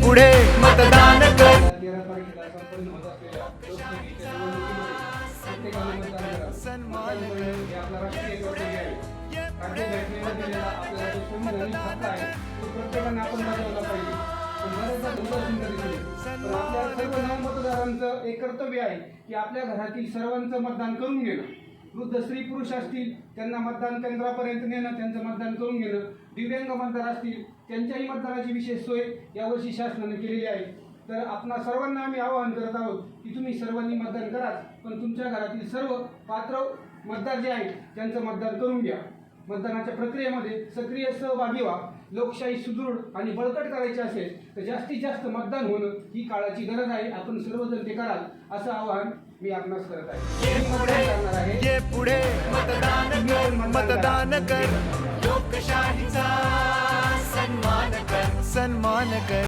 पुढे मतदान कर. 13 तारखेला संपन्न होत असलेल्या लोकसभेच्या निवडणुकीमध्ये प्रत्येकाने मतदान करावं. मतदान करणं हे आपला राष्ट्रीय कर्तव्य आहे. राज्यघटनेने दिलेला आपल्याला जो संविधानिक हक्क आहे तो प्रत्येकाने आपण बजावला पाहिजे. पण बऱ्याचदा दुर्लक्षित दिसते. पण आपल्या सर्व नवमतदारांचं एक कर्तव्य आहे की आपल्या घरातील सर्वांचं मतदान करून घेणं. वृद्ध स्त्री पुरुष असतील त्यांना मतदान केंद्रापर्यंत नेणं, त्यांचं मतदान करून घेणं. दिव्यांग मतदार असतील त्यांच्याही मतदानाची विशेष सोय यावर्षी शासनाने केलेली आहे. तर आपणा सर्वांना आम्ही आवाहन करत आहोत की तुम्ही सर्वांनी मतदान करा, पण तुमच्या घरातील सर्व पात्र मतदार जे आहेत त्यांचं मतदान करून घ्या. मतदानाच्या प्रक्रियेमध्ये सक्रिय सहभागी व्हा. लोकशाही सुदृढ आणि बळकट करायची असेल तर जास्तीत जास्त मतदान होणं ही काळाची गरज आहे. आपण सर्वजण ते कराल असं आवाहन मी आपणास करत आहे. मी मतदान करणार आहे. ये पुढे मतदान कर, मतदान कर. लोकशाहीचा सन्मान कर, सन्मान कर.